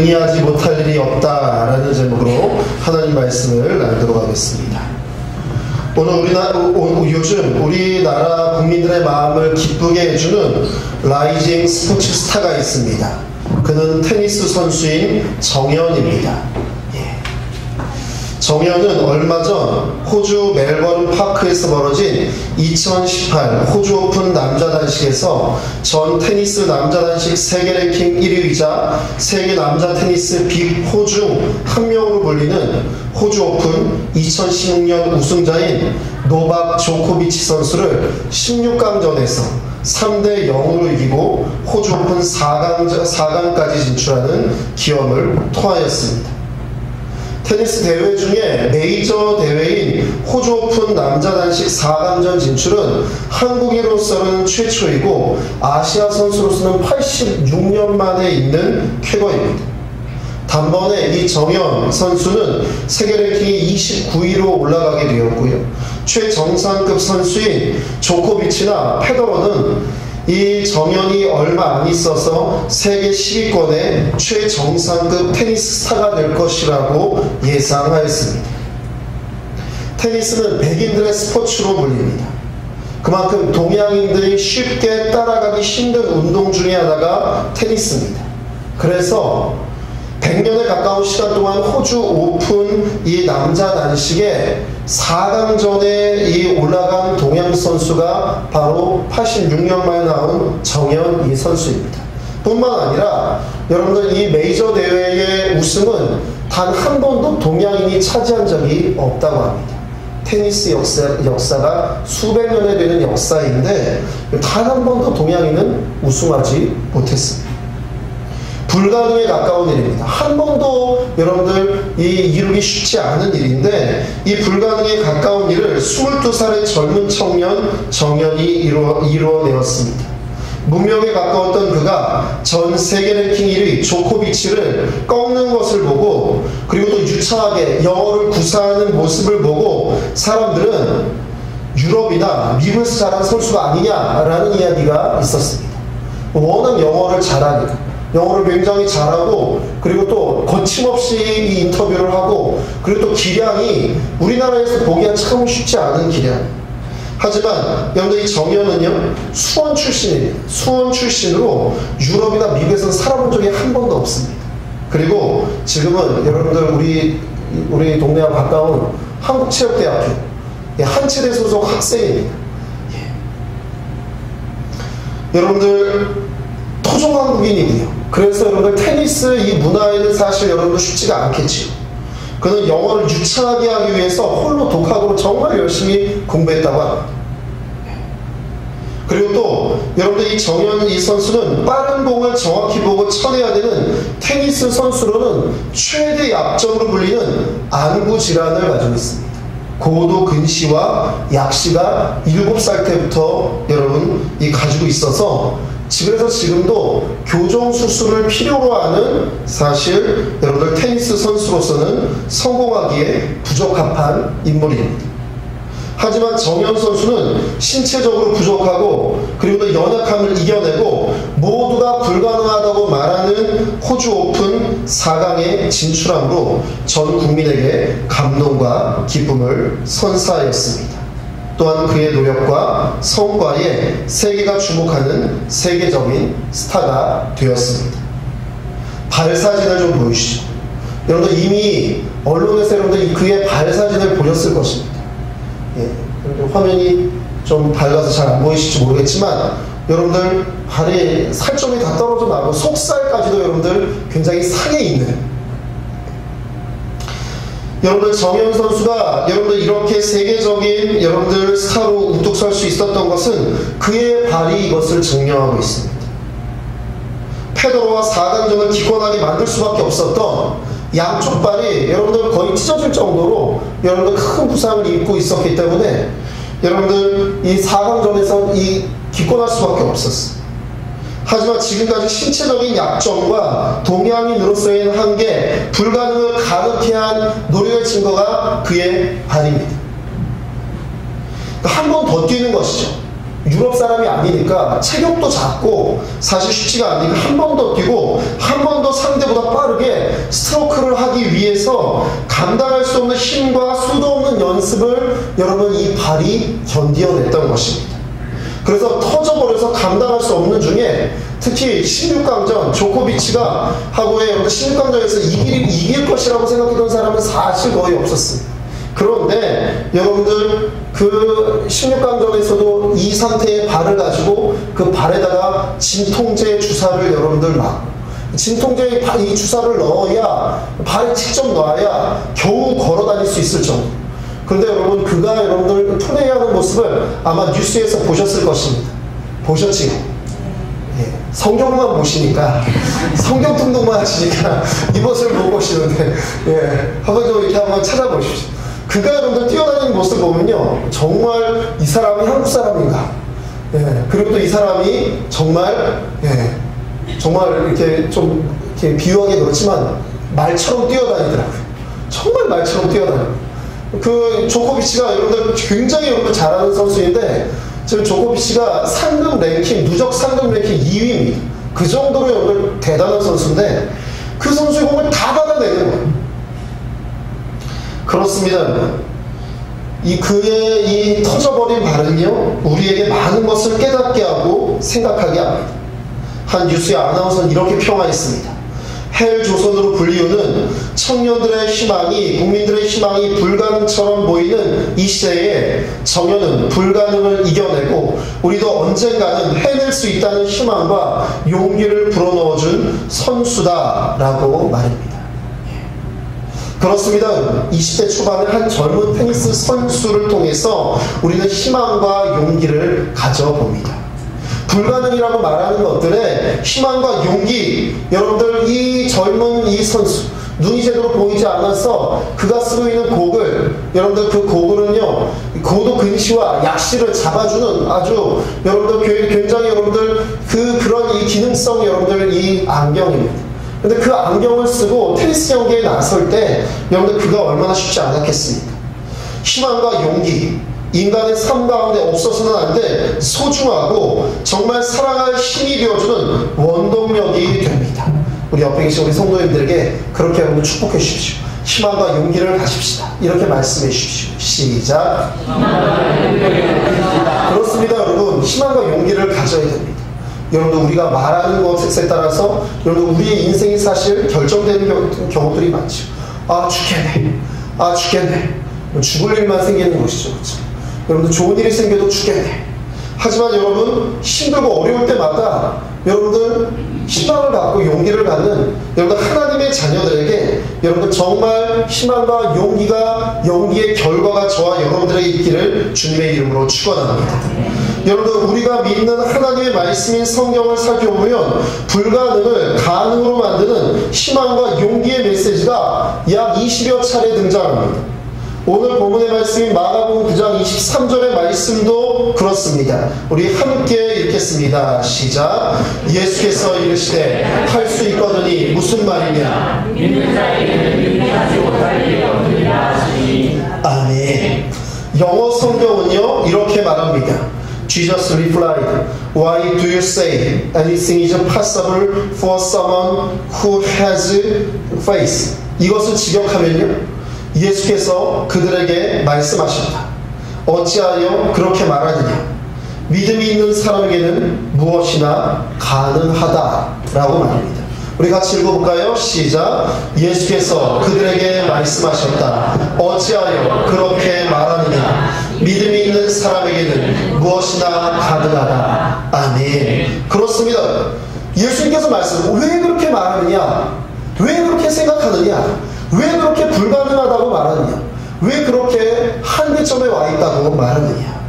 능히하지 못할 일이 없다라는 제목으로 하나님 말씀을 나누도록 하겠습니다. 오늘 요즘 우리나라 국민들의 마음을 기쁘게 해주는 라이징 스포츠 스타가 있습니다. 그는 테니스 선수인 정연입니다. 정연은 얼마 전 호주 멜버른 파크에서 벌어진 2018 호주 오픈 남자 단식에서 전 테니스 남자 단식 세계 랭킹 1위이자 세계 남자 테니스 빅4 중 한 명으로 불리는 호주 오픈 2016년 우승자인 노박 조코비치 선수를 16강전에서 3대 0으로 이기고 호주 오픈 4강까지 진출하는 기염을 토하였습니다. 테니스 대회 중에 메이저 대회인 호주 오픈 남자 단식 4강전 진출은 한국인으로서는 최초이고 아시아 선수로서는 86년 만에 있는 쾌거입니다. 단번에 이 정연 선수는 세계 랭킹이 29위로 올라가게 되었고요. 최정상급 선수인 조코비치나 페더러는 이 정연이 얼마 안 있어서 세계 10위권의 최정상급 테니스 스타가 될 것이라고 예상하였습니다. 테니스는 백인들의 스포츠로 불립니다. 그만큼 동양인들이 쉽게 따라가기 힘든 운동 중에 하나가 테니스입니다. 그래서 100년에 가까운 시간 동안 호주 오픈 이 남자 단식에 4강전에 이 올라간 동양 선수가 바로 86년 만에 나온 정연 이 선수입니다. 뿐만 아니라 여러분들 이 메이저 대회의 우승은 단 한 번도 동양인이 차지한 적이 없다고 합니다. 테니스 역사가 수백 년에 되는 역사인데 단 한 번도 동양인은 우승하지 못했습니다. 불가능에 가까운 일입니다. 한 번도 여러분들 이루기 쉽지 않은 일인데 이 불가능에 가까운 일을 22살의 젊은 청년 정연이 이루어내었습니다. 문명에 가까웠던 그가 전 세계 랭킹 1위 조코비치를 꺾는 것을 보고 그리고 또 유창하게 영어를 구사하는 모습을 보고 사람들은 유럽이나 미국에서 자란 선수가 아니냐라는 이야기가 있었습니다. 워낙 영어를 잘하니까. 영어를 굉장히 잘하고 그리고 또 거침없이 이 인터뷰를 하고 그리고 또 기량이 우리나라에서 보기가 참 쉽지 않은 기량. 하지만 여러분들 이 정연은요 수원 출신입니다. 수원 출신으로 유럽이나 미국에서는 살아본 적이 한 번도 없습니다. 그리고 지금은 여러분들 우리 동네와 가까운 한국체육대학교 한체대 소속 학생입니다. 여러분들 토종한국인이고요. 그래서 여러분들 테니스 이 문화에는 사실 여러분들 쉽지가 않겠지요. 그는 영어를 유창하게 하기 위해서 홀로 독학으로 정말 열심히 공부했다고 합니다. 그리고 또 여러분들 이 정연 이 선수는 빠른 공을 정확히 보고 쳐내야 되는 테니스 선수로는 최대 약점으로 불리는 안구 질환을 가지고 있습니다. 고도 근시와 약시가 7살 때부터 여러분 가지고 있어서 그래서 지금도 교정 수술을 필요로 하는 사실 여러분들 테니스 선수로서는 성공하기에 부적합한 인물입니다. 하지만 정연 선수는 신체적으로 부족하고 그리고 또 연약함을 이겨내고 모두가 불가능하다고 말하는 호주 오픈 4강에 진출함으로 전 국민에게 감동과 기쁨을 선사하였습니다. 또한 그의 노력과 성과에 세계가 주목하는 세계적인 스타가 되었습니다. 발사진을 좀 보여주시죠. 여러분들 이미 언론에서 여러분들 그의 발사진을 보셨을 것입니다. 화면이 좀 밝아서 잘 안 보이실지 모르겠지만 여러분들 발에 살점이 다 떨어져 나고 속살까지도 여러분들 굉장히 상해 있는 여러분들 정연 선수가 여러분들 이렇게 세계적인 여러분들 스타로 우뚝 설 수 있었던 것은 그의 발이 이것을 증명하고 있습니다. 페더러와 4강전을 기권하게 만들 수밖에 없었던 양쪽 발이 여러분들 거의 찢어질 정도로 여러분들 큰 부상을 입고 있었기 때문에 여러분들 이 4강전에서 기권할 수밖에 없었어요. 하지만 지금까지 신체적인 약점과 동양인으로서의 한계, 불가능을 가능케 한 노력의 증거가 그의 발입니다. 한 번 더 뛰는 것이죠. 유럽 사람이 아니니까 체격도 작고 사실 쉽지가 않으니까 한 번 더 뛰고 한 번 더 상대보다 빠르게 스트로크를 하기 위해서 감당할 수 없는 힘과 수도 없는 연습을 여러분 이 발이 견디어냈던 것입니다. 그래서 터져버려서 감당할 수 없는 중에 특히 16강전 조코비치가 하고의 16강전에서 이길 것이라고 생각했던 사람은 사실 거의 없었습니다. 그런데 여러분들 그 16강전에서도 이 상태의 발을 가지고 그 발에다가 진통제 주사를 여러분들 놔. 진통제 이 주사를 넣어야 발에 직접 놔야 겨우 걸어 다닐 수 있을 정도. 그런데 여러분 그가 여러분들 플레이하는 모습을 아마 뉴스에서 보셨을 것입니다. 보셨지요? 예, 성경만 보시니까 성경 등록만 하시니까 이 모습을 못 보시는데 예, 한번 좀 이렇게 한번 찾아보십시오. 그가 여러분들 뛰어다니는 모습을 보면요 정말 이 사람이 한국 사람인가 예, 그리고 또 이 사람이 정말 정말 이렇게 좀 이렇게 비유하게 그렇지만 말처럼 뛰어다니더라고요. 정말 말처럼 뛰어다녀요. 그 조코비치가 여러분들 굉장히 여러분들 잘하는 선수인데 지금 조코비치가 상금 랭킹 누적 상금 랭킹 2위입니다. 그 정도로 여러분들 대단한 선수인데 그 선수의 공을 다 받아내는 거예요. 그렇습니다. 그의 이 터져버린 발은요 우리에게 많은 것을 깨닫게 하고 생각하게 합니다. 한 뉴스의 아나운서는 이렇게 평화했습니다. 헬 조선으로 불리우는 청년들의 희망이 국민들의 희망이 불가능처럼 보이는 이 시대에 정현은 불가능을 이겨내고 우리도 언젠가는 해낼 수 있다는 희망과 용기를 불어넣어준 선수다라고 말합니다. 그렇습니다. 20대 초반의 한 젊은 테니스 선수를 통해서 우리는 희망과 용기를 가져봅니다. 불가능이라고 말하는 것들에 희망과 용기, 여러분들 이 젊은 이 선수 눈이 제대로 보이지 않아서 그가 쓰고 있는 곡을 여러분들 그 곡을은요 고도 근시와 약시를 잡아주는 아주 여러분들 굉장히 여러분들 그런 이 기능성 여러분들 이 안경입니다. 근데 그 안경을 쓰고 테니스 경기에 나설 때 여러분들 그가 얼마나 쉽지 않았겠습니까? 희망과 용기, 인간의 삶 가운데 없어서는 안 돼 소중하고 정말 사랑할 힘이 되어주는 원동력이 됩니다. 우리 옆에 계신 우리 성도님들에게 그렇게 여러분 축복해 주십시오. 희망과 용기를 가집시다. 이렇게 말씀해 주십시오. 시작. 그렇습니다. 여러분 희망과 용기를 가져야 됩니다. 여러분 우리가 말하는 것에 따라서 여러분 우리의 인생이 사실 결정되는 경우들이 많죠. 아 죽겠네. 아 죽겠네. 죽을 일만 생기는 것이죠. 그렇죠? 여러분들 좋은 일이 생겨도 죽겠네. 하지만 여러분 힘들고 어려울 때마다 여러분들 희망을 갖고 용기를 갖는 여러분들 하나님의 자녀들에게 여러분들 정말 희망과 용기의 결과가 저와 여러분들에게 있기를 주님의 이름으로 축원합니다. 여러분들 우리가 믿는 하나님의 말씀인 성경을 살펴보면 불가능을 가능으로 만드는 희망과 용기의 메시지가 약 20여 차례 등장합니다. 오늘 본문의 말씀인 마가복음 9장 23절의 말씀도 그렇습니다. 우리 함께 읽겠습니다. 시작. 예수께서 이르시되 할 수 있거든이 무슨 말이냐? 믿는 자에게는 능력하지 못할 일이 없느니라 하시니. 아멘. 영어 성경은요 이렇게 말합니다. Jesus replied, Why do you say anything is possible for someone who has faith? 이것을 직역하면요 예수께서 그들에게 말씀하셨다. 어찌하여 그렇게 말하느냐? 믿음이 있는 사람에게는 무엇이나 가능하다라고 말합니다. 우리 같이 읽어볼까요? 시작. 예수께서 그들에게 말씀하셨다. 어찌하여 그렇게 말하느냐? 믿음이 있는 사람에게는 무엇이나 가능하다. 아멘. 그렇습니다. 예수님께서 왜 그렇게 말하느냐? 왜 그렇게 생각하느냐? 왜 그렇게 불가능하다고 말하느냐? 왜 그렇게 한계점에 와 있다고 말하느냐?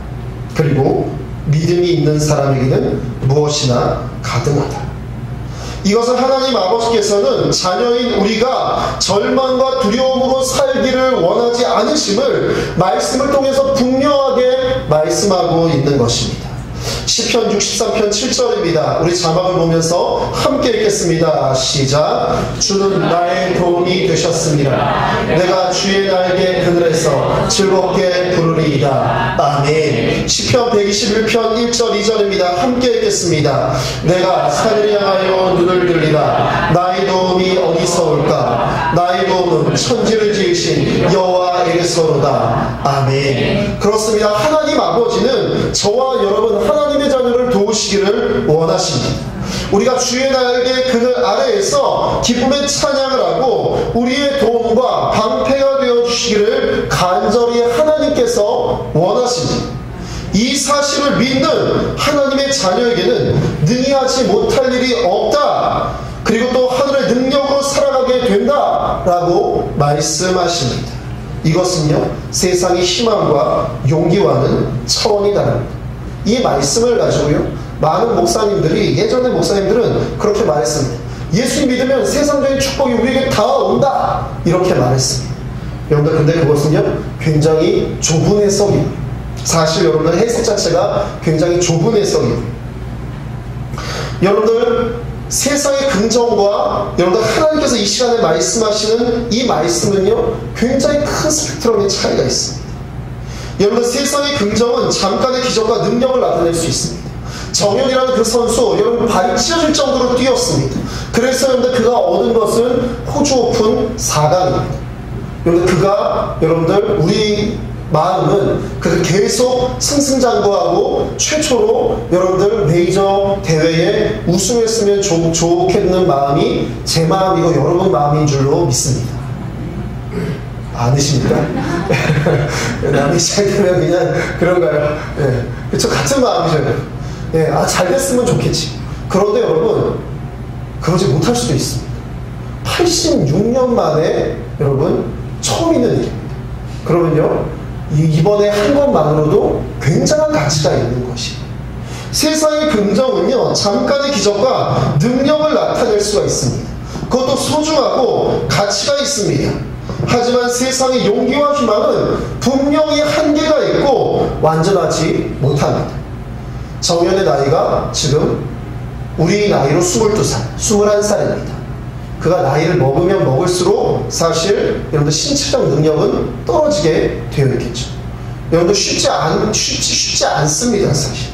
그리고 믿음이 있는 사람에게는 무엇이나 가능하다. 이것은 하나님 아버지께서는 자녀인 우리가 절망과 두려움으로 살기를 원하지 않으심을 말씀을 통해서 분명하게 말씀하고 있는 것입니다. 시편 63편 7절입니다. 우리 자막을 보면서 함께 읽겠습니다. 시작. 주는 나의 도움이 되셨습니다. 내가 주의 날개 그늘에서 즐겁게 부르리이다. 아멘. 시편 121편 1절 2절입니다. 함께 읽겠습니다. 내가 산을 향하여 눈을 들리라. 나의 도움이 어디서 올까? 나의 도움은 천지를 지으신 여호와에게서로다. 아멘. 그렇습니다. 하나님 아버지는 저와 여러분 하나님의 자녀를 도우시기를 원하십니다. 우리가 주의 날개 그늘 아래에서 기쁨의 찬양을 하고 우리의 도움과 방패가 되어주시기를 간절히 하나님께서 원하십니다. 이 사실을 믿는 하나님의 자녀에게는 능히 하지 못할 일이 없다. 그리고 또 하늘의 능력으로 살아가게 된다라고 말씀하십니다. 이것은요, 세상의 희망과 용기와는 차원이 다릅니다. 이 말씀을 가지고요, 많은 목사님들이, 예전의 목사님들은 그렇게 말했습니다. 예수님 믿으면 세상적인 축복이 우리에게 다 온다, 이렇게 말했습니다. 여러분들, 근데 그것은요, 굉장히 좁은 해석입니다. 사실 여러분들 해석 자체가 굉장히 좁은 해석입니다. 여러분들, 세상의 긍정과 여러분들 하나님께서 이 시간에 말씀하시는 이 말씀은요, 굉장히 큰 스펙트럼의 차이가 있습니다. 여러분들, 세상의 긍정은 잠깐의 기적과 능력을 나타낼 수 있습니다. 정현이라는 그 선수, 여러분 발이 찢어질 정도로 뛰었습니다. 그래서 여러분들 그가 얻은 것은 호주 오픈 4강입니다. 여러분들 그가, 여러분들 우리 마음은 그 계속 승승장구하고 최초로 여러분들 메이저 대회에 우승했으면 좋겠는 마음이 제 마음이고 여러분 마음인 줄로 믿습니다. 아니십니까? 남이 시작되면 그냥 그런가요? 예. 그쵸, 같은 마음이잖아요. 예. 아, 잘 됐으면 좋겠지. 그런데 여러분, 그러지 못할 수도 있습니다. 86년 만에 여러분, 처음 있는 일입니다. 그러면요, 이번에 한 것만으로도 굉장한 가치가 있는 것이에요. 세상의 긍정은요, 잠깐의 기적과 능력을 나타낼 수가 있습니다. 그것도 소중하고 가치가 있습니다. 하지만 세상의 용기와 희망은 분명히 한계가 있고 완전하지 못합니다. 정연의 나이가 지금 우리 나이로 22살, 21살입니다. 그가 나이를 먹으면 먹을수록 사실 여러분들 신체적 능력은 떨어지게 되어 있겠죠. 여러분들 쉽지 않습니다. 사실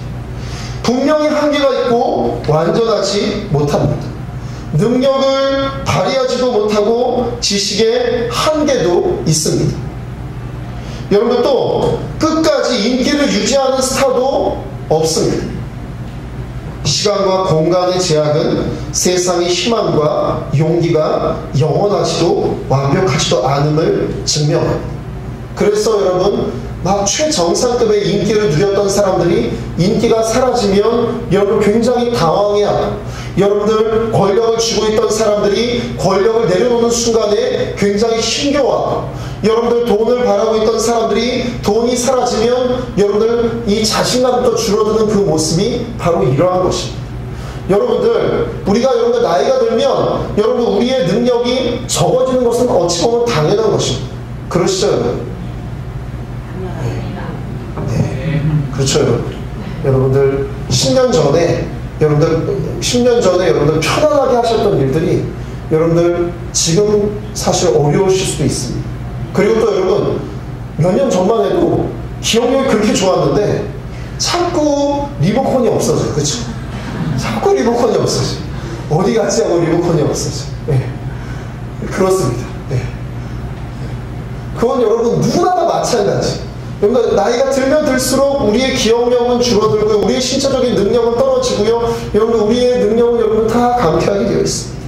분명히 한계가 있고 완전하지 못합니다. 능력을 발휘하지도 못하고 지식의 한계도 있습니다. 여러분들 또 끝까지 인기를 유지하는 스타도 없습니다. 시간과 공간의 제약은 세상의 희망과 용기가 영원하지도 완벽하지도 않음을 증명합니다. 그래서 여러분, 막 최정상급의 인기를 누렸던 사람들이 인기가 사라지면 여러분 굉장히 당황해하고, 여러분들 권력을 쥐고 있던 사람들이 권력을 내려놓는 순간에 굉장히 힘겨워하고, 여러분들 돈을 바라고 있던 사람들이 돈이 사라지면 여러분들 이 자신감부터 줄어드는 그 모습이 바로 이러한 것입니다. 여러분들, 우리가 여러분들 나이가 들면 여러분 우리의 능력이 적어지는 것은 어찌 보면 당연한 것입니다. 그러시죠, 여러분? 네. 그렇죠, 여러분. 여러분들 10년 전에 여러분들 편안하게 하셨던 일들이 여러분들 지금 사실 어려우실 수도 있습니다. 그리고 또 여러분, 몇 년 전만 해도 기억력이 그렇게 좋았는데 자꾸 리모컨이 없어져요. 그렇죠? 자꾸 리모컨이 없어져요. 어디 갔지 하고 리모컨이 없어져요. 네. 그렇습니다. 네. 그건 여러분 누구나 다 마찬가지. 여러분, 나이가 들면 들수록 우리의 기억력은 줄어들고 우리의 신체적인 능력은 떨어지고요. 여러분, 우리의 능력은 여러분 다 감퇴하게 되어 있습니다.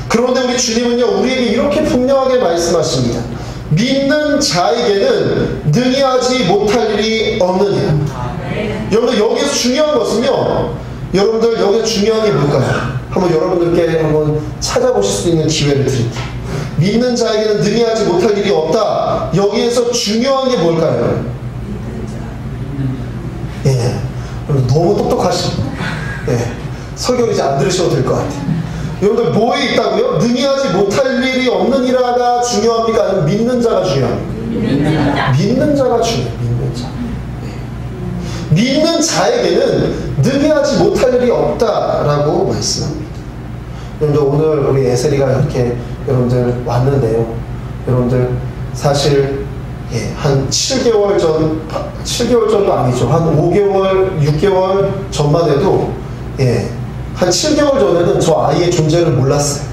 그런데 우리 주님은요, 우리에게 이렇게 분명하게 말씀하십니다. 믿는 자에게는 능히 하지 못할 일이 없느니라. 여러분들, 여기서 중요한 것은요, 여러분들 여기서 중요한 게 뭘까요? 한번 여러분들께 한번 찾아보실 수 있는 기회를 드릴게요. 믿는 자에게는 능히 하지 못할 일이 없다. 여기에서 중요한 게 뭘까요? 예, 너무 똑똑하시고, 예, 설교 이제 안 들으셔도 될 것 같아요. 여러분들 뭐에 있다고요? 능히 하지 못할 일이 없는 이라가 중요합니까? 아니면 믿는 자가 중요합니까? 믿는 자가 중요해요. 믿는 자. 예. 믿는 자에게는 능히 하지 못할 일이 없다라고 말씀합니다. 여러분들 오늘 우리 에셀이가 이렇게 여러분들 왔는데요. 여러분들 사실 한 7개월 전도 아니죠. 한 5개월, 6개월 전만 해도 한 7개월 전에는 저 아이의 존재를 몰랐어요.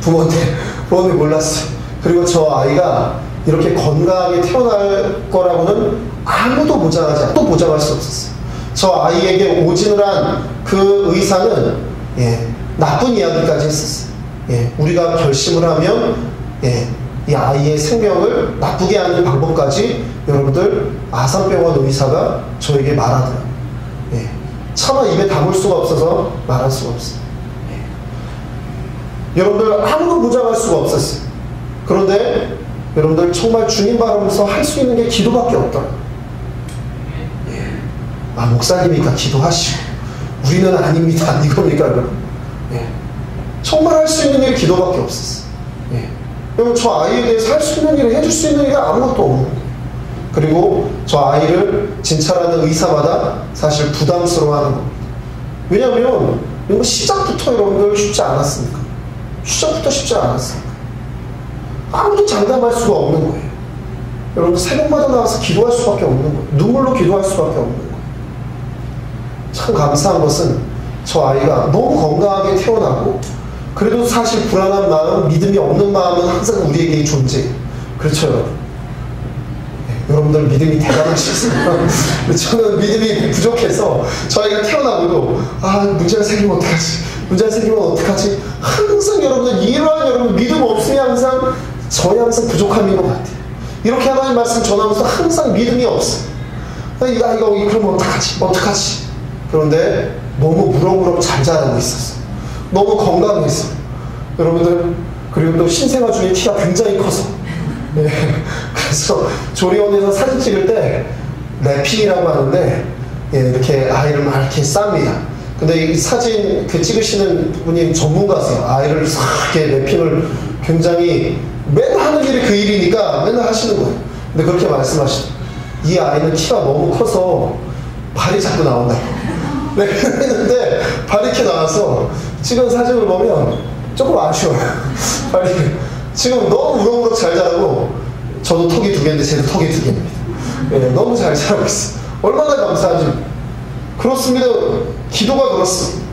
부모님 몰랐어요. 그리고 저 아이가 이렇게 건강하게 태어날 거라고는 아무도 보장할 수 없었어요. 저 아이에게 오진을 한 그 의사는 나쁜 이야기까지 했었어요. 우리가 결심을 하면 이 아이의 생명을 나쁘게 하는 방법까지 여러분들 아산병원 의사가 저에게 말하더라고요. 차마 입에 담을 수가 없어서 말할 수가 없어요. 여러분들 아무도 보장할 수가 없었어요. 그런데 여러분들 정말 주님 바라보면서 할 수 있는 게 기도밖에 없더라고요. 목사님이니까 기도하시고 우리는 아닙니다. 이겁니까 여러분? 정말 할 수 있는 일이 기도밖에 없었어요. 여러분 저 아이에 대해서 할 수 있는 일을 해줄 수 있는 일이 아무것도 없는 거예요. 그리고 저 아이를 진찰하는 의사마다 사실 부담스러워하는 겁니다. 왜냐하면 이거 시작부터 여러분들 쉽지 않았습니까? 시작부터 쉽지 않았습니까? 아무도 장담할 수가 없는 거예요. 여러분들 새벽마다 나와서 기도할 수밖에 없는 거예요. 눈물로 기도할 수밖에 없는 거예요. 참 감사한 것은 저 아이가 너무 건강하게 태어나고 그래도 사실 불안한 마음, 믿음이 없는 마음은 항상 우리에게 존재해요. 그렇죠 여러분? 여러분들 믿음이 대단하시겠습니다. 저는 믿음이 부족해서 저희가 태어나고도 문제가 생기면 어떡하지? 항상 여러분들 이러한 여러분 믿음 없으면 항상 저희 항상 부족함인 것 같아요. 이렇게 하나님 말씀 전하면서 항상 믿음이 없어요. 이거 그러면 어떡하지? 그런데 너무 무럭무럭 잘 자라고 있었어요. 너무 건강했어요. 여러분들 그리고 또 신생아 중에 키가 굉장히 커서 그래서 조리원에서 사진 찍을 때 랩핑이라고 하는데 이렇게 아이를 막 이렇게 쌉니다. 근데 이 사진 찍으시는 분이 전문가세요. 아이를 싹 이렇게 랩핑을 굉장히 맨날 하는 일이 그 일이니까 맨날 하시는 거예요. 근데 그렇게 말씀하시죠. 이 아이는 키가 너무 커서 발이 자꾸 나온다고. 했는데 발이 이렇게 나와서 찍은 사진을 보면 조금 아쉬워요. 발이 지금 너무 무럭무럭 잘 자라고 저도 턱이 2개인데 쟤도 턱이 2개입니다. 너무 잘 자라고 있어요. 얼마나 감사하지. 그렇습니다. 기도가 그렇습니다.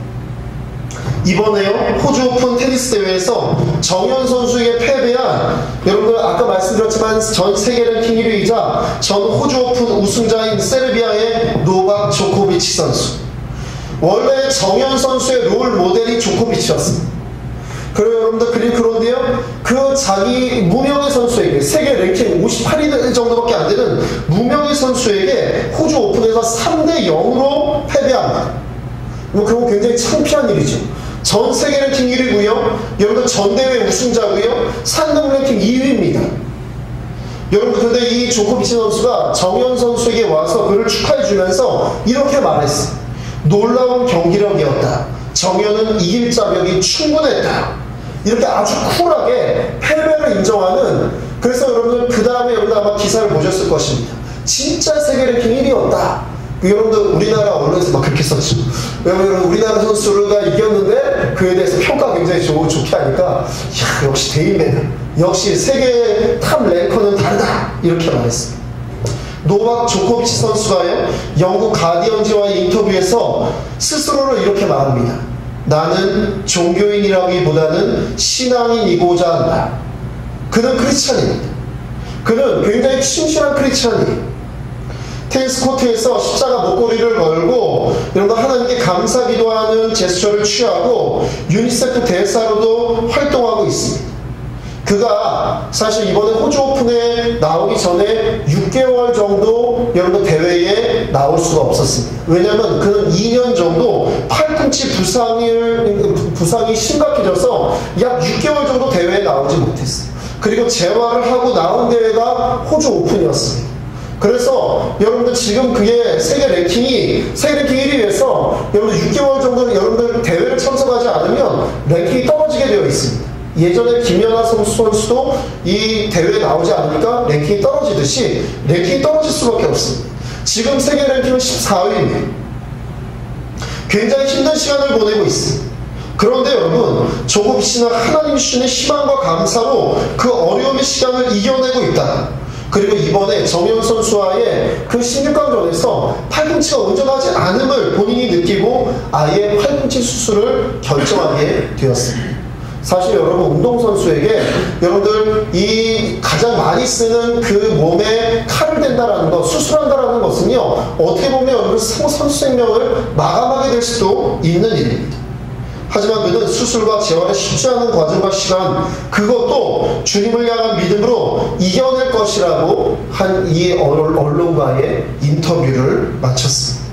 이번에요 호주 오픈 테니스 대회에서 정현 선수에게 패배한 여러분들 아까 말씀드렸지만 전 세계 랭킹 1위이자 전 호주 오픈 우승자인 세르비아의 노박 조코비치 선수. 원래 정현 선수의 롤 모델이 조코비치였습니다. 그리고 여러분들 그런데요 그 자기 무명의 선수에게 세계 랭킹 58위 정도밖에 안 되는 무명의 선수에게 호주 오픈에서 3대 0으로 패배합니다. 그건 굉장히 창피한 일이죠. 전 세계 랭킹 1위고요. 여러분들 전 대회 우승자고요. 상금 랭킹 2위입니다. 여러분 그런데 이 조코비치 선수가 정현 선수에게 와서 그를 축하해주면서 이렇게 말했어요. 놀라운 경기력이었다. 정현은 이길 자격이 충분했다. 이렇게 아주 쿨하게 패배를 인정하는. 그래서 여러분들 그 다음에 여러분들 아마 기사를 보셨을 것입니다. 진짜 세계 랭킹 1위였다. 여러분들 우리나라 언론에서 막 그렇게 썼죠. 왜냐면 우리나라 선수가 이겼는데 그에 대해서 평가 굉장히 좋게 하니까 역시 대인배는 역시 세계 탑 랭커는 다르다 이렇게 말했습니다. 노박 조코비치 선수가요 영국 가디언지와의 인터뷰에서 스스로를 이렇게 말합니다. 나는 종교인이라기보다는 신앙인이고자 한다. 그는 크리스찬입니다. 그는 굉장히 신실한 크리스찬이에요. 테니스 코트에서 십자가 목걸이를 걸고 이런거 하나님께 감사 기도하는 제스처를 취하고 유니세프 대사로도 활동하고 있습니다. 그가 사실 이번에 호주 오픈에 나오기 전에 6개월 정도 여러분 대회에 나올 수가 없었습니다. 왜냐하면 그는 2년 정도 팔꿈치 부상이 심각해져서 약 6개월 정도 대회에 나오지 못했어요. 그리고 재활을 하고 나온 대회가 호주 오픈이었습니다. 그래서 여러분들 지금 그게 세계 랭킹 1위에서 여러분들 6개월 정도 여러분들 대회를 참석하지 않으면 랭킹이 떨어지게 되어 있습니다. 예전에 김연아 선수도 이 대회에 나오지 않으니까 랭킹이 떨어지듯이 랭킹이 떨어질 수밖에 없습니다. 지금 세계 랭킹은 14위입니다. 굉장히 힘든 시간을 보내고 있습니다. 그런데 여러분, 조금씩이나 하나님 주시는 희망과 감사로 그 어려움의 시간을 이겨내고 있다. 그리고 이번에 정현 선수와의 그 16강전에서 팔꿈치가 온전하지 않음을 본인이 느끼고 아예 팔꿈치 수술을 결정하게 되었습니다. 사실 여러분, 운동선수에게 여러분들 이 가장 많이 쓰는 그 몸에 칼을 댄다라는 것, 수술한다라는 것은요, 어떻게 보면 여러분 선수 생명을 마감하게 될 수도 있는 일입니다. 하지만 그는 수술과 재활의 쉽지 않은 과정과 시간, 그것도 주님을 향한 믿음으로 이겨낼 것이라고 한 이 언론과의 인터뷰를 마쳤습니다.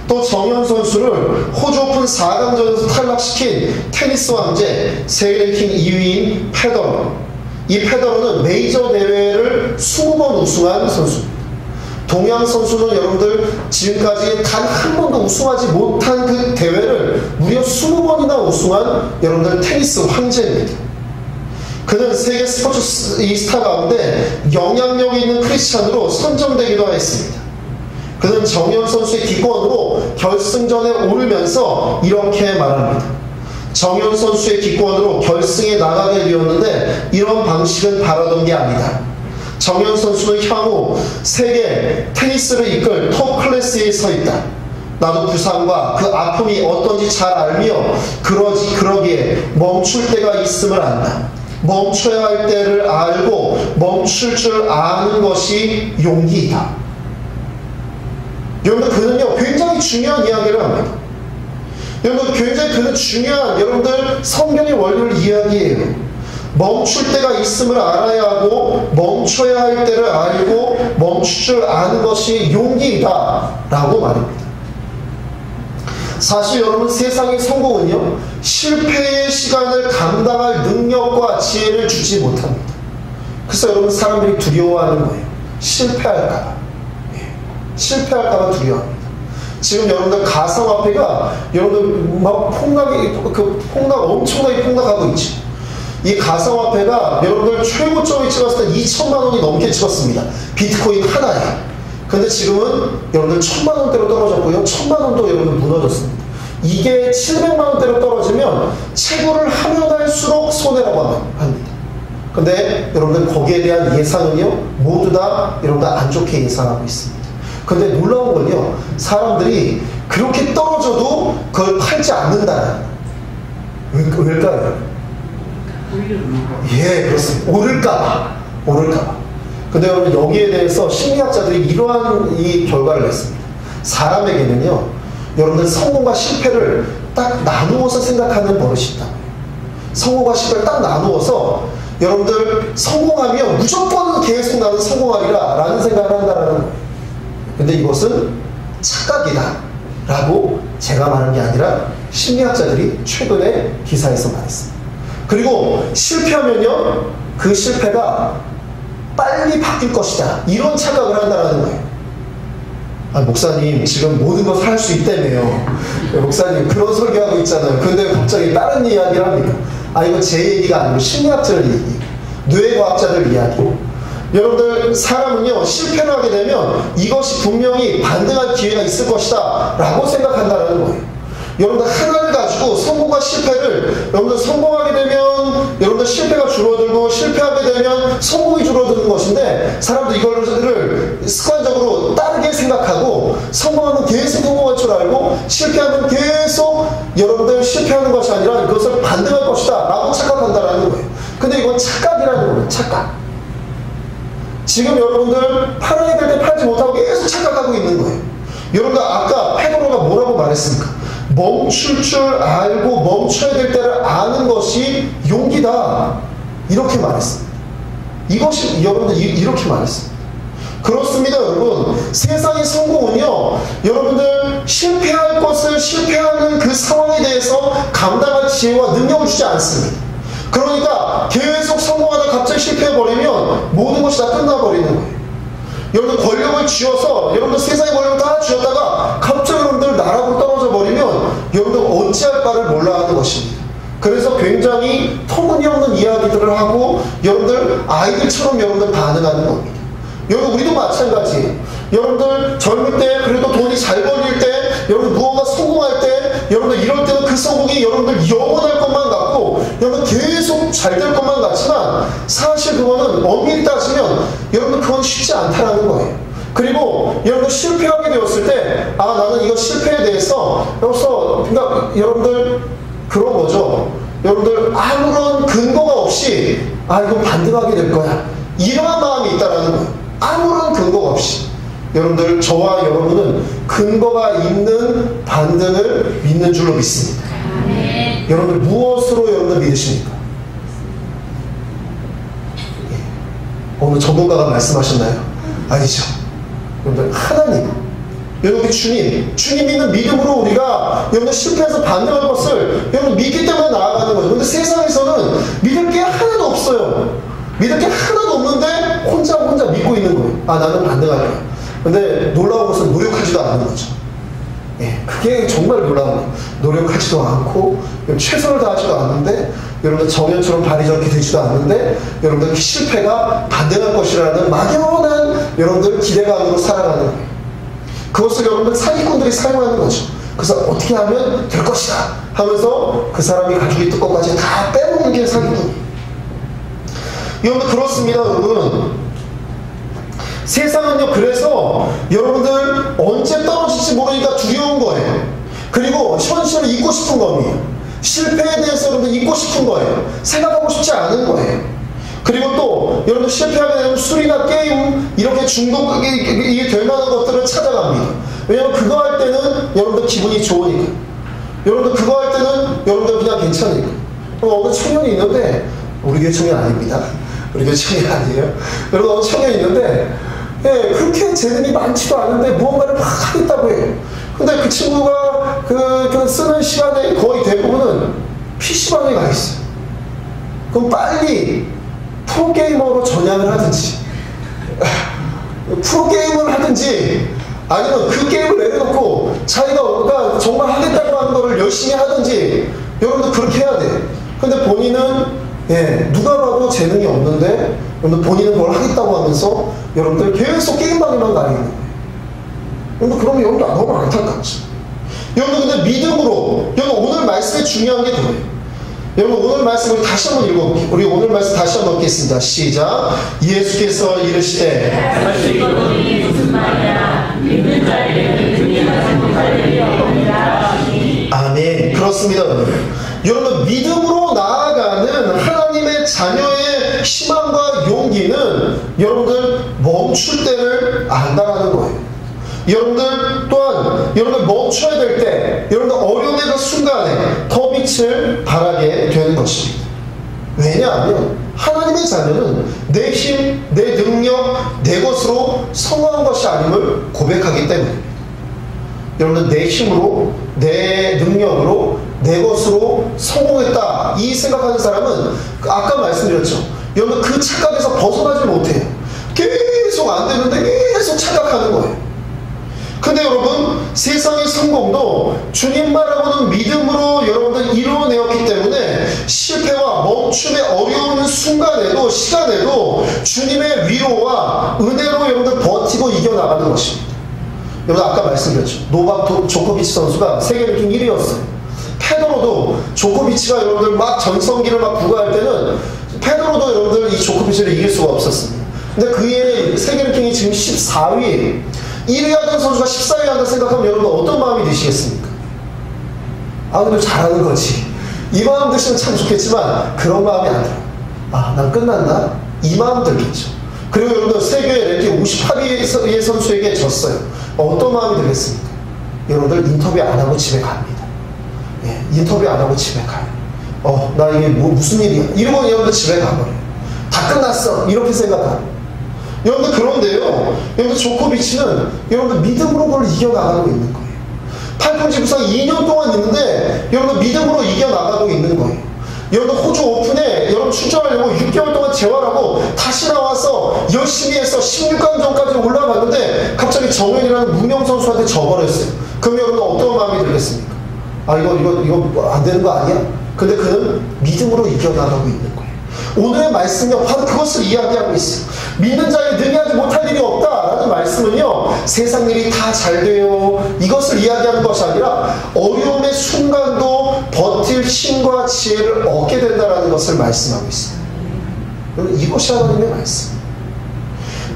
또 정현 선수를 호주 오픈 4강전에서 탈락시킨 테니스 왕제, 세계 랭킹 2위인 페더러. 이 페더러는 메이저 대회를 20번 우승한 선수입니다. 동양 선수는 여러분들 지금까지 단 한 번도 우승하지 못한 그 대회를 무려 20번이나 우승한 여러분들 테니스 황제입니다. 그는 세계 스포츠 이 스타 가운데 영향력이 있는 크리스찬으로 선정되기도 했습니다. 그는 정현 선수의 기권으로 결승전에 오르면서 이렇게 말합니다. 정현 선수의 기권으로 결승에 나가게 되었는데 이런 방식은 바라던 게 아니다. 정현 선수는 향후 세계 테니스를 이끌 톱 클래스에 서 있다. 나도 부상과 그 아픔이 어떤지 잘 알며 그러기에 멈출 때가 있음을 안다. 멈춰야 할 때를 알고 멈출 줄 아는 것이 용기이다. 여러분들, 그는요 굉장히 중요한 이야기를 합니다. 여러분들, 굉장히 그는 중요한 여러분들 성경의 원리를 이야기해요. 멈출 때가 있음을 알아야 하고 멈춰야 할 때를 알고 멈출 줄 아는 것이 용기이다 라고 말합니다. 사실 여러분, 세상의 성공은요 실패의 시간을 감당할 능력과 지혜를 주지 못합니다. 그래서 여러분, 사람들이 두려워하는 거예요. 실패할까봐. 실패할까봐 두려워합니다. 지금 여러분들 가상화폐가 여러분들 막 엄청나게 폭락하고 있죠. 이 가상화폐가 여러분들 최고점이 찍었을 때 2천만 원이 넘게 찍었습니다. 비트코인 하나에. 근데 지금은 여러분들 1,000만 원대로 떨어졌고요. 1,000만 원도 여러분들 무너졌습니다. 이게 700만 원대로 떨어지면 채굴을 하면 할수록 손해라고 합니다. 근데 여러분들 거기에 대한 예상은요 모두 다 여러분들 안 좋게 예상하고 있습니다. 근데 놀라운 건요, 사람들이 그렇게 떨어져도 그걸 팔지 않는다는. 왜일까요? 예, 그렇습니다. 오를까봐. 근데 여러분, 여기에 대해서 심리학자들이 이러한 이 결과를 냈습니다. 사람에게는요, 여러분들 성공과 실패를 딱 나누어서 생각하는 버릇이 있다. 성공과 실패를 딱 나누어서 여러분들 성공하면 무조건 계속 나는 성공하리라 라는 생각을 한다라는 거예요. 근데 이것은 착각이다 라고 제가 말한 게 아니라 심리학자들이 최근에 기사에서 말했습니다. 그리고 실패하면요 그 실패가 빨리 바뀔 것이다 이런 착각을 한다는 거예요. 아, 목사님 지금 모든 것을 할 수 있다며요. 목사님 그런 설교하고 있잖아요. 근데 갑자기 다른 이야기를 합니까? 아, 이거 제 얘기가 아니고 심리학자들 얘기, 뇌과학자들 이야기. 여러분들, 사람은요 실패를 하게 되면 이것이 분명히 반등할 기회가 있을 것이다 라고 생각한다는 거예요. 여러분들, 하나를 가지고 성공과 실패를, 여러분들 성공하게 되면 여러분들 실패가 줄어들고 실패하게 되면 성공이 줄어드는 것인데, 사람들 이거를 습관적으로 다르게 생각하고 성공하면 계속 성공할 줄 알고 실패하면 계속 여러분들 실패하는 것이 아니라 이것을 반등할 것이다 라고 착각한다는 거예요. 근데 이건 착각이라는 거예요. 착각. 지금 여러분들 팔아야 될 때 팔지 못하고 계속 착각하고 있는 거예요. 여러분들, 아까 페드로가 뭐라고 말했습니까? 멈출 줄 알고 멈춰야 될 때를 아는 것이 용기다 이렇게 말했습니다. 이것이 여러분들 이렇게 말했습니다. 그렇습니다. 여러분, 세상의 성공은요 여러분들 실패할 것을 실패하는 그 상황에 대해서 감당할 지혜와 능력을 주지 않습니다. 그러니까 계속 성공하다 갑자기 실패해버리면 모든 것이 다 끝나버리는 거예요. 여러분, 권력을 쥐어서 여러분들 세상의 권력을 다 쥐었다가 갑자기 여러분들 나락으로 떨어져 버리면 여러분들 어찌할 바를 몰라 하는 것입니다. 그래서 굉장히 터무니없는 이야기들을 하고 여러분들 아이들처럼 여러분들 반응하는 겁니다. 여러분, 우리도 마찬가지예요. 여러분들 젊을 때, 그래도 돈이 잘 벌릴 때, 여러분 무언가 성공할 때, 여러분들 이럴 때는 그 성공이 여러분들 영원할 것만 같고, 여러분 계속 잘 될 것만 같지만, 사실 그거는 엄밀히 따지면 여러분 그건 쉽지 않다라는 거예요. 그리고 여러분들 실패하게 되었을 때, 아, 나는 이거 실패에 대해서, 그러니까 여러분들 그런 거죠. 여러분들 아무런 근거가 없이, 아, 이건 반등하게 될 거야, 이러한 마음이 있다라는 거예요. 아무런 근거가 없이. 여러분들, 저와 여러분은 근거가 있는 반등을 믿는 줄로 믿습니다. 여러분들 무엇으로 여러분들 믿으십니까? 오늘 전문가가 말씀하셨나요? 아니죠. 여러분들 하나님, 여러분 주님 믿는 믿음으로 우리가 여러분들 실패해서 반등할 것을 여러분 믿기 때문에 나아가는 거죠. 그런데 세상에서는 믿을 게 하나도 없어요. 믿을 게 하나도 없는데 혼자 믿고 있는 거예요. 아, 나는 반등할 거야. 근데 놀라운 것은 노력하지도 않는 거죠. 예, 그게 정말 놀라운 거예요. 노력하지도 않고 최선을 다하지도 않는데, 여러분들 정연처럼 발이 저렇게 되지도 않는데, 여러분들 실패가 반등할 것이라는 막연한 여러분들 기대감으로 살아가는 거예요. 그것을 여러분들 사기꾼들이 사용하는 거죠. 그래서 어떻게 하면 될 것이다 하면서 그 사람이 가지고 있던 것까지 다 빼먹는 게 사기꾼이에요. 여러분들 그렇습니다. 여러분, 세상은요, 그래서 여러분들 언제 떨어질지 모르니까 두려운 거예요. 그리고 현실을 잊고 싶은 겁니다. 실패에 대해서 여러분들 잊고 싶은 거예요. 생각하고 싶지 않은 거예요. 그리고 또 여러분들 실패하게 되면 술이나 게임, 이렇게 중독이 될 만한 것들을 찾아갑니다. 왜냐면 그거 할 때는 여러분들 기분이 좋으니까, 여러분들 그거 할 때는 여러분들 그냥 괜찮으니까. 어느 청년이 있는데, 우리 교회 청년 아닙니다. 우리 교회 청년 아니에요. 여러분, 어느 청년이 있는데, 예, 그렇게 재능이 많지도 않은데 무언가를 막 하겠다고 해요. 근데 그 친구가 그 쓰는 시간의 거의 대부분은 PC방에 가 있어요. 그럼 빨리 프로게이머로 전향을 하든지, 프로게임을 하든지, 아니면 그 게임을 내려놓고 자기가 정말 하겠다고 하는 거를 열심히 하든지, 여러분들 그렇게 해야 돼요. 근데 본인은, 예, 누가 봐도 재능이 없는데, 여러분들 본인은 뭘 하겠다고 하면서 여러분들 계속 게임방에만 가 있는 거예요. 여러분들 그러면 여러분들 너무 안타깝죠. 여러분들 근데 믿음으로, 여러분 오늘 말씀에 중요한 게 그거예요. 여러분 오늘 말씀을 다시 한번 읽어볼게요. 우리 오늘 말씀 다시 한번 읽겠습니다. 시작. 예수께서 이르시되 무슨 말이야? 믿는 자에게는 주님의 행복할 일이 없느니라. 아멘. 그렇습니다. 여러분 믿음으로 나아가는 하나님의 자녀의 희망과 용기는 여러분들 멈출 때를 안다라는 거예요. 여러분들 또한 여러분들 멈춰야 될 때, 여러분들 어려움의 그 순간에 더 빛을 발하게 되는 것입니다. 왜냐하면 하나님의 자녀는 내 힘, 내 능력, 내 것으로 성공한 것이 아님을 고백하기 때문입니다. 여러분들 내 힘으로, 내 능력으로, 내 것으로 성공했다 이 생각하는 사람은 아까 말씀드렸죠. 여러분 그 착각에서 벗어나지 못해요. 계속 안 되는데 계속 착각하는 거예요. 근데 여러분 세상의 성공도 주님만하고는 믿음으로 여러분들 이루어내었기 때문에 실패와 멈춤의 어려운 순간에도 시간에도 주님의 위로와 은혜로 여러분들 버티고 이겨나가는 것입니다. 여러분 아까 말씀드렸죠. 노박 조코비치 선수가 세계 랭킹 1위였어요. 페드로도 조코비치가 여러분들 막 전성기를 막 부과할 때는 페드로도 여러분들 이 조코비치를 이길 수가 없었습니다. 근데 그의 세계 랭킹이 지금 14위, 1위 하던 선수가 14위 한다 생각하면 여러분 어떤 마음이 드시겠습니까? 아, 근데 잘하는 거지. 이 마음 드시면 참 좋겠지만 그런 마음이 안 들어요. 아, 난 끝났나? 이 마음 들겠죠. 그리고 여러분들 세계 랭킹 58위의 선수에게 졌어요. 어떤 마음이 들겠습니까? 여러분들 인터뷰 안 하고 집에 갑니다. 예, 인터뷰 안 하고 집에 가요. 나 이게 무슨 일이야? 이러고 여러분들 집에 가버려요. 다 끝났어. 이렇게 생각하고. 여러분들 그런데요, 여러분들 조코비치는 여러분들 믿음으로 그걸 이겨나가고 있는 거예요. 팔꿈치부상 2년 동안 있는데 여러분들 믿음으로 이겨나가고 있는 거예요. 여러분들 호주 오픈에 여러분 출전하려고 6개월 동안 재활하고 다시 나와서 열심히 해서 16강전까지 올라갔는데 갑자기 정현이라는 무명 선수한테 져버렸어요. 그럼 여러분 어떤 마음이 들겠습니까? 아, 이거 안 되는 거 아니야? 근데 그는 믿음으로 이겨나가고 있는 거예요. 오늘의 말씀은요, 바로 그것을 이야기하고 있어요. 믿는 자에게 능히 하지 못할 일이 없다라는 말씀은요, 세상 일이 다 잘 돼요, 이것을 이야기하는 것이 아니라 어려움의 순간도 버틸 힘과 지혜를 얻게 된다라는 것을 말씀하고 있어요. 여러분, 이것이 하나님의 말씀.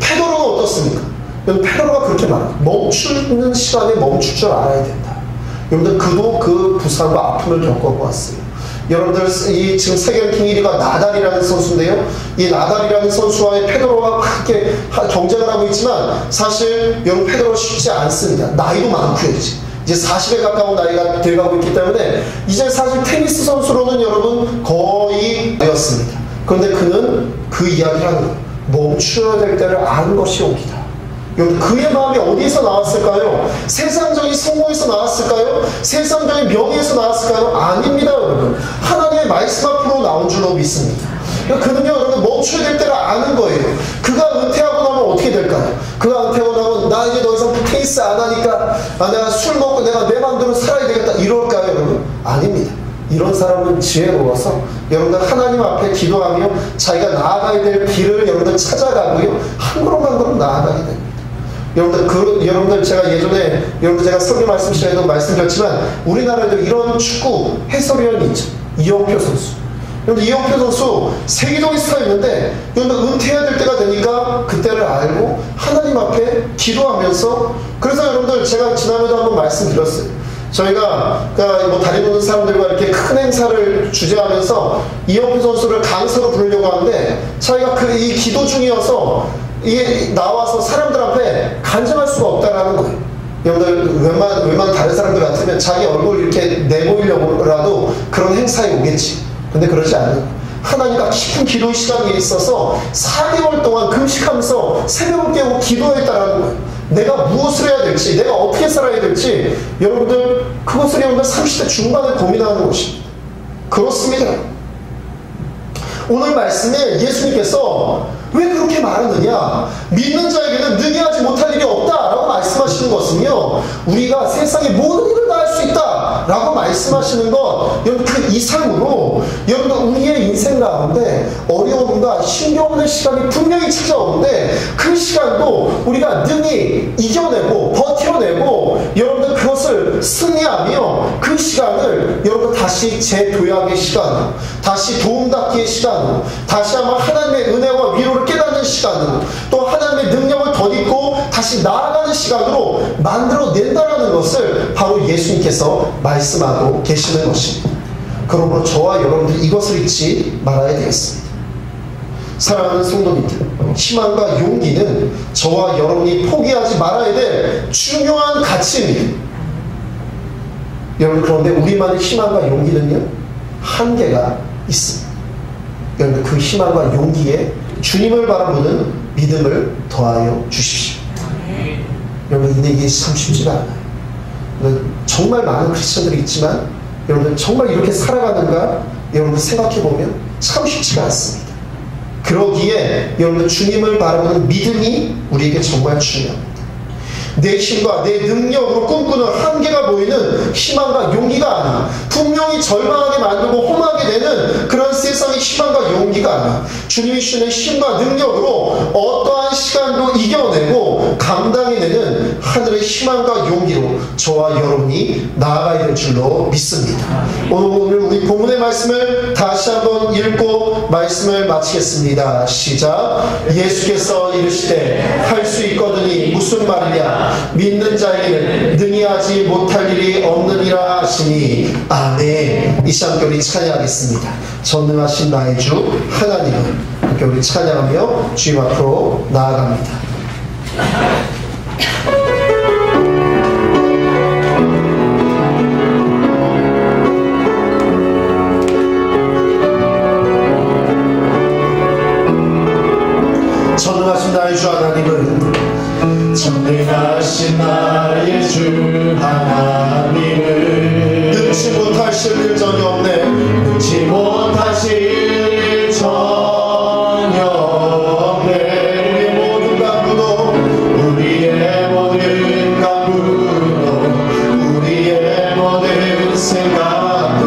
페도로는 어떻습니까? 여러분, 페도로가 그렇게 말합니다. 멈추는 시간에 멈출 줄 알아야 된다. 여러분들, 그도 그 부상과 아픔을 겪어보았어요. 여러분들, 이 지금 세계 랭킹 1위가 나달이라는 선수인데요, 이 나달이라는 선수와의 페도로가 크게 경쟁을 하고 있지만, 사실 여러분, 페도로 쉽지 않습니다. 나이도 많고요. 이제 40에 가까운 나이가 돼가고 있기 때문에 이제 사실 테니스 선수로는 여러분 거의 되었습니다. 그런데 그는 그 이야기를 하는 거예요. 멈춰야 될 때를 아는 것이 용기다. 그의 마음이 어디에서 나왔을까요? 세상적인 성공에서 나왔을까요? 세상적인 명예에서 나왔을까요? 아닙니다, 여러분. 하나님의 말씀 앞으로 나온 줄로 믿습니다. 그는요, 여러분, 멈춰야 될 때를 아는 거예요. 그가 은퇴하고 나면 어떻게 될까요? 그가 은퇴하고 나면 나 이제 더 이상 테니스 안 하니까 내가 술 먹고 내가 내 마음대로 살아야 되겠다, 이럴까요, 여러분? 아닙니다. 이런 사람은 지혜로워서 여러분들 하나님 앞에 기도하며 자기가 나아가야 될 길을 여러분들 찾아가고요, 한 걸음 한 걸음 나아가게 됩니다. 여러분들 제가 예전에 여러분들 제가 설교 말씀 시간에도 말씀드렸지만, 우리나라에도 이런 축구 해설위원이 있죠. 이영표 선수. 여러분들, 이영표 선수 세계적인 스타였는데 여러분들 은퇴해야 될 때가 되니까 그때를 알고 하나님 앞에 기도하면서, 그래서 여러분들 제가 지난해도 한번 말씀드렸어요. 저희가 뭐 다리 놓는 사람들과 이렇게 큰 행사를 주재하면서 이영표 선수를 강사로 부르려고 하는데, 자기가 이 기도 중이어서 이게 나와서 사람들 앞에 간증할 수가 없다라는 거예요. 여러분들, 웬만한 다른 사람들 같으면 자기 얼굴 이렇게 내보이려고라도 그런 행사에 오겠지. 근데 그러지 않아요. 하나님과 깊은 기도의 시간이 있어서 4개월 동안 금식하면서 새벽을 깨고 기도했다라는 거예요. 내가 무엇을 해야 될지, 내가 어떻게 살아야 될지, 여러분들, 그것을 여러분들 30대 중반에 고민하는 것입니다. 그렇습니다. 오늘 말씀에 예수님께서 왜 그렇게 말하느냐? 믿는 자에게는 능히 하지 못할 일이 없다라고 말씀하시는 것은요, 우리가 세상의 모든 일을 다 할 수 있다라고 말씀하시는 것, 여러분, 그 이상으로 여러분 우리의 인생 가운데 어려움과 힘겨운 시간이 분명히 찾아오는데, 그 시간도 우리가 능히 이겨내고 버텨내고 여러분들 그것을 승리하며, 그 시간을 여러분 다시 재도약의 시간으로, 다시 도움닫기의 시간으로, 다시 한번 하나님의 은혜와 위로를 깨닫는 시간으로, 또 하나님의 능력을 덧입고 다시 나아가는 시간으로 만들어낸다라는 것을 바로 예수님께서 말씀하고 계시는 것입니다. 그러므로 저와 여러분들 이것을 잊지 말아야 되겠습니다. 사랑하는 성도님들, 희망과 용기는 저와 여러분이 포기하지 말아야 될 중요한 가치입니다. 여러분, 그런데 우리만의 희망과 용기는요, 한계가 있습니다. 여러분, 그 희망과 용기에 주님을 바라보는 믿음을 더하여 주십시오. 여러분, 이게 참 쉽지가 않아요. 정말 많은 크리스천들이 있지만, 여러분들 정말 이렇게 살아가는가? 여러분들 생각해보면 참 쉽지가 않습니다. 그러기에 여러분들 주님을 바라보는 믿음이 우리에게 정말 중요합니다. 내 힘과 내 능력으로 꿈꾸는 한계가 보이는 희망과 용기가 아니야. 분명히 절망하게 만들고 험하게 되는 그런 세상의 희망과 용기가 아니야. 주님이 주시는 힘과 능력으로 어떠한 시간도 이겨내고 감당해내는 하늘의 희망과 용기로 저와 여러분이 나아가야 될 줄로 믿습니다. 오늘 우리 본문의 말씀을 다시 한번 읽고 말씀을 마치겠습니다. 시작. 예수께서 이르시되 할 수 있거든이 무슨 말이냐? 믿는 자에게는 능히 하지 못할 일이 없느니라 하시니. 아멘. 이 시간 우리 찬양하겠습니다. 전능하신 나의 주 하나님을 함께 우리 찬양하며 주님 앞으로 나아갑니다. 전능하신 나의 주 하나님을, 전능하신 나의 주 하나님을 능치 못하실 일 전혀 없네. 능치 못하실 일 전혀 없네. 우리의 모든 간구도 우리의 모든 생각도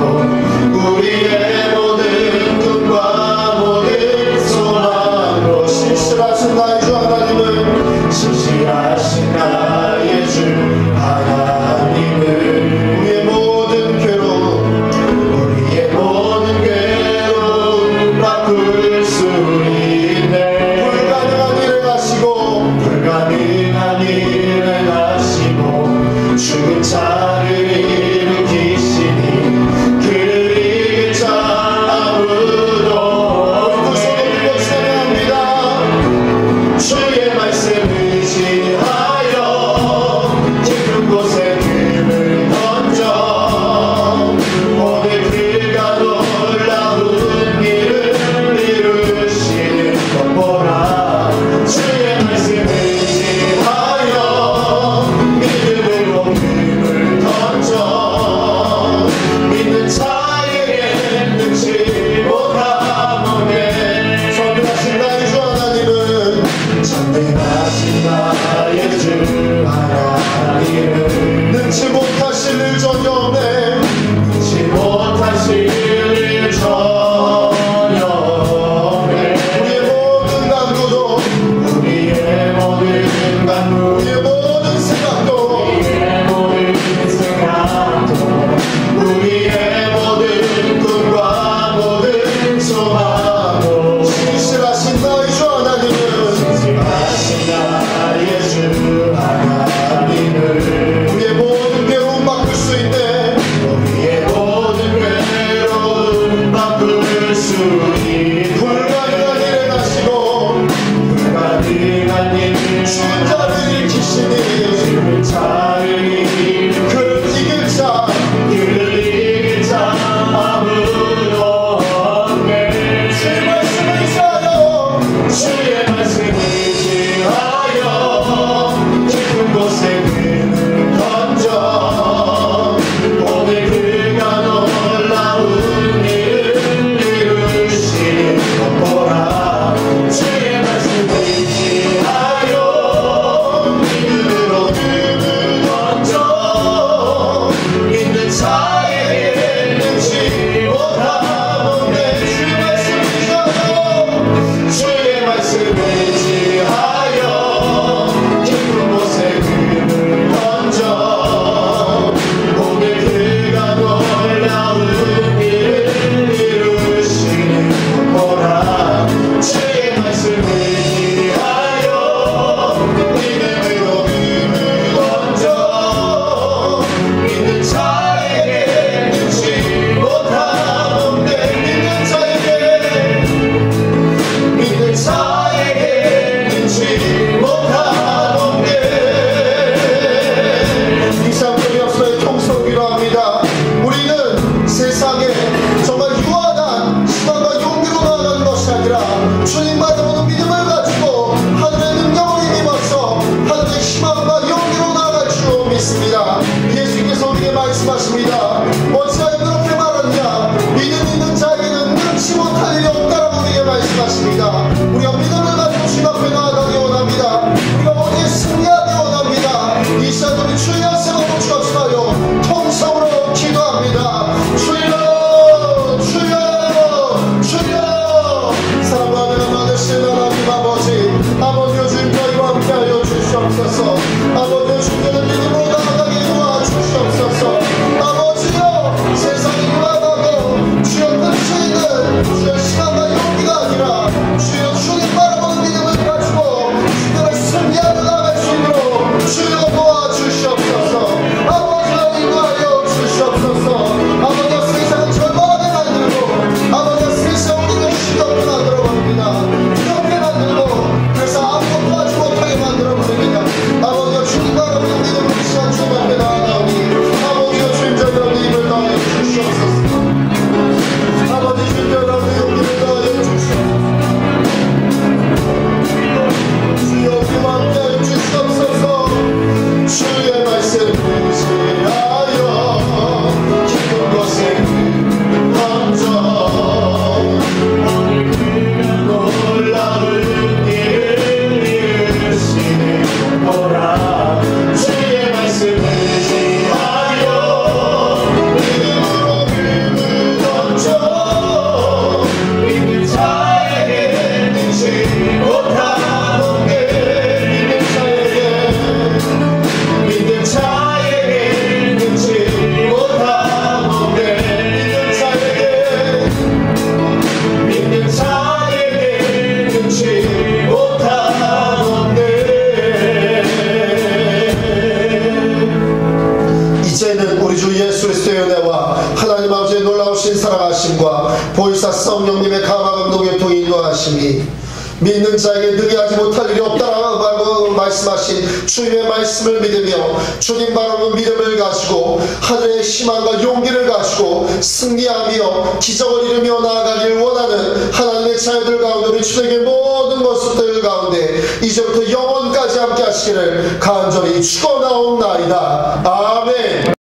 우리의 모든 꿈과 모든 신실하신 나의 주 하나님은 신실하신 나의 주 하나님은 우리의 모든 괴로움 바꿀 수 있네. 우리의 모든 괴로움 바꿀 수 있는 불가능한 일을 하시고 불가능한 일을 죽은 자를 일으키시니 죽은 자를 일으키시니 그를 이길 자 그를 이길 자 아무도 없네. 주의 말씀을 의지하여 주의 말씀을 의지하여 깊은 곳에 그를 던져 오늘 그가 놀라운 일을 이루시는 것 보라. 주의 말씀을 의지하여 믿음으로 그를 던져 믿는 자에게 능치 못하는데 주의 말씀을 의지하여 주의 말씀을 의지하여 깊은 곳에 그를 던져 오늘 그가 놀라운 일을 이루시는 거라. 주의 말씀을 의지하여 믿음으로 그를 던져 믿는 자에게 능치 못하는데 믿는 자에게 능치 못하는데 이상적인 역사의 통속이라 합니다. 우리는 세상에 정말 유한한 시간과 용기로 나아가는 것이 아니라 주님 바라보는 믿음을 가지고 하늘의 능력을 힘입어서 하늘의 희망과 용기로 나아갈 줄 믿습니다. 예수님께서 우리에게 말씀하십니다. 어찌하여 그렇게 말하느냐? 믿음 있는 자에게는 능치 못할 일이 없다라고 우리에게 말씀하십니다. 우리가 믿음을 가지고 주님 앞에 나아가기 원합니다. 우리가 모두에 승리하기 원합니다. 이 시간 우리 주의 말씀을 주옵소서. 통성으로 기도합니다. 주여 주여 주여 사랑하는 많으신 하나님 아버지여 주님 저희와 함께하여 주시옵소서. 아버지여 주님의 믿음으로 나아가게 도와주시옵소서. 아버지여 세상이 유한하고 주여 끝이 있는 주여 시간과 용기가 아니라 주여 주님 바라보는 믿음을 가지고 주님을 승리하며 나아갈 수 있도록 주여 도와주시옵소서. 아버지여 인도하여 주시옵소서. 아버지여 세상을 절망하게 만들고 아버지여 세상 우리를 시덥게 만들어버립니다. 이렇게 만들고 그래서 아무것도 하지 못하게 만들어버립니다. 아버지여 주님 바라보는 믿음을 이 시간 주님 앞에 나아가오니 아버지여 주님 저희의 힘을 다하여 주시옵소서. 아버지 주님 저희의 용기를 다하여 주시옵소서. 주여 우리와 함께하여 주시옵소서. 주의 말씀을 의지하여 깊은 곳에 그를 던져 오늘 그가 놀라운 일을 이루시는 거라. 주의 말씀을 의지하여 믿음으로 그를 던져 믿는 자에게 능치 못하는데 믿는 자에게 능치 못하는데 믿는 자에게 능치 못하는데 이제는 우리 주 예수 그리스도의 은혜와 하나님 아버지의 놀라우신 사랑하심과 보이사 성령님의 감화 감동 교통이 인도하심이 믿는 자에게 능히 하지 못할 일이 없다라고 말씀하신 주님의 말씀을 믿으며 주님 바라보는 믿음을 가지고 하늘의 희망과 용기를 가지고 승리하며 기적을 이루며 나아가길 원하는 하나님의 자녀들 가운데 우리 주님의 모든 모습들 가운데 이제부터 영원까지 함께 하시기를 간절히 축원하옵나이다. 아멘.